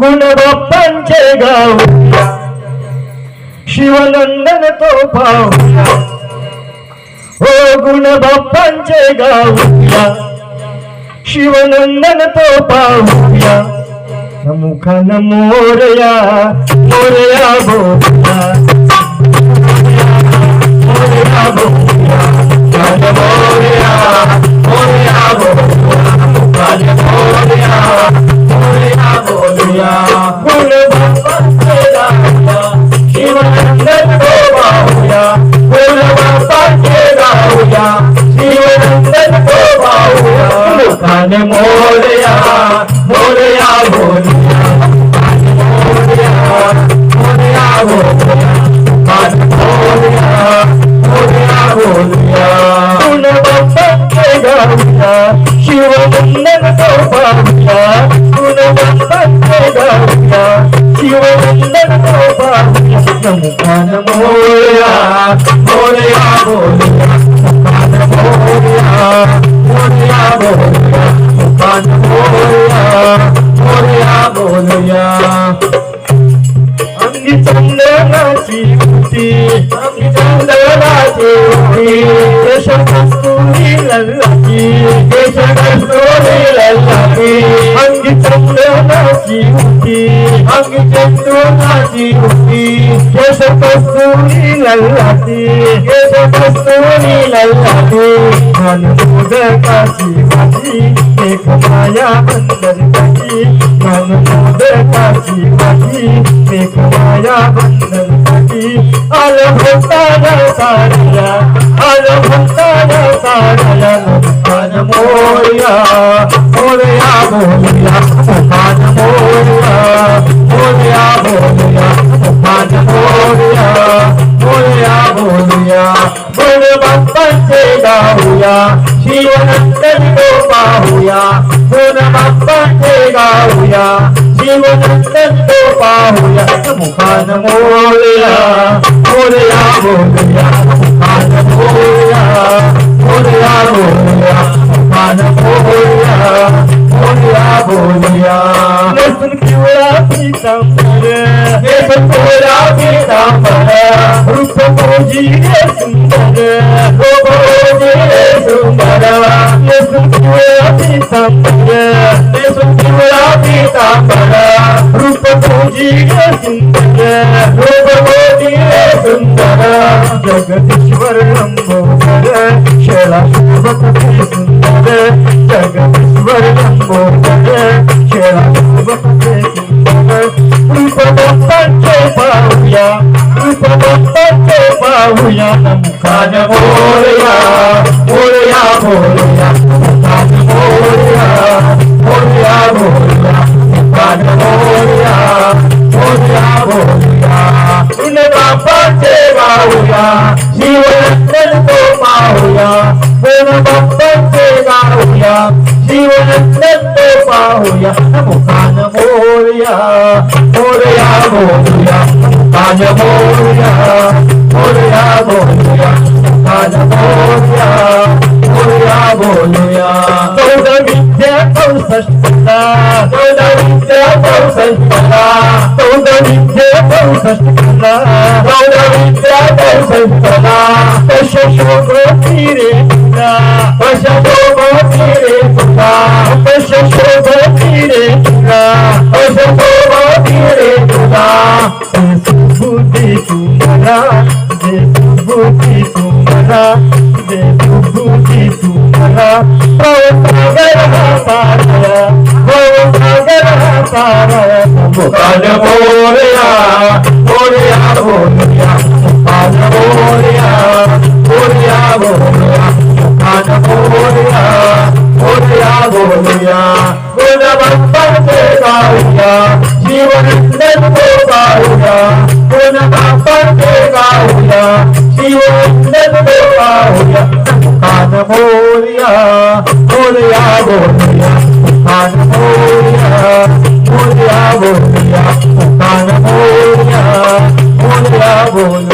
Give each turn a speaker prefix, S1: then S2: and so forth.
S1: गुणबाप्पांचे गाऊया, शिवनंदन तो पाहूया. हो गुणबाप्पांचे गाऊया, शिवनंदन तो पाहूया. मुखान मोरया मोरया बोलया, मोरया बोलया, मुखान मोरया मोरया बोलया, मुखान मोरया मोरया बोलया. गुणबाप्पांचे गाऊया, शिवनंदन तो पाहूया. गुणबाप्पांचे गाऊया, शिवनंदन तो पाहूया. मुखान मोरया मोरया बोलया, मोरया मोरया बोलया, मुखान मोरया मोरया बोलया. गुणबाप्पांचे गाऊया, शिवनंदन तो पाहूया. गुणबाप्पांचे गाऊया, शिवनंदन तो पाहूया. मुखान मोरया मोरया बोलया, मुखान मोरया मोरया बोलया, मुखान मोरया मोरया बोलया. अंगी चंदनाची मुठी, अंगी चंदनाची मुठी, केश कस्तुरी लल्लाची, केश कस्तुरी लल्लाची. अंगी चंदनाची मुठी, अंगी चंदनाची मुठी, केश कस्तुरी लल्लाची, केश कस्तुरी लल्लाची. मन मोदकाची भाजी, एक माया बंदरची, मन मोदकाची भाजी, एक माया बंदरची. आलं भक्ताला सारया, आलं भक्ताला सारया. मुखान मोरया मोरया बोलया, मुखान मोरया मोरया बोलया, मुखान मोरया मोरया बोलया. गुणबाप्पांचे गाऊया, शिवनंदन तो पाहूया. गुणबाप्पांचे गाऊया, शिवनंदन तो पाहूया. मुखान मोरया मोरया बोलया, मुखान मोरया मोरया बोलया, मुखान मोरया मोरया बोलया. नेसून पिवळा पीतांबर, नेसून पिवळा पीतांबर, रूप मोजिले सुंदर, रूप मोजिले सुंदर. नेसून पिवळा पीतांबर, नेसून पिवळा पीतांबर, रूप मोजिले सुंदर, रूप मोजिले सुंदर. जगदीश्वर लंबोदर, शेळा शोभत ते सुंदर. जगदीश्वर लंबोदर, शेळा शोभत ते सुंदर. रूपबाप्पांचे पाहूया, रूपबाप्पांचे पाहूया. मुखान मोरया मोरया बोलया, मुखान मोरया मोरया बोलया, मुखान मोरया मोरया बोलया. गुणबाप्पांचे गाऊया, शिवनंदन तो पाहूया. गुणबाप्पांचे गाऊया, शिवनंदन तो पाहूया. मुखान मोरया मोरया बोलया, मुखान मोरया मोरया बोलया, मुखान मोरया मोरया बोलया. 14 विद्या 64ला, 14 विद्या 64ला, 14 विद्या 64ला, 14 विद्या 64ला. कशा शोभती रे तुला, कशा शोभती रे तुला, कशा शोभती रे तुला, कशा शोभती रे तुला. सुबुद्धी तुम्हाला, जे सुबुद्धी तुम्हाला, जे सुबुद्धी तुम्हाला. भवसागर हा पारया, भवसागर हा पारया. मुखान मोरया मोरया बोलया, मुखान मोरया मोरया बोलया, मुखान मोरया मोरया बोलया. गुणबाप्पांचे गाऊया, शिवनंदन तो पाहूया. गुणबाप्पांचे गाऊया, शिवनंदन तो पाहूया. मुखान मोरया मोरया बोलया, मुखान मोरया मोरया बोलया, मुखान मोरया मोरया बोलया.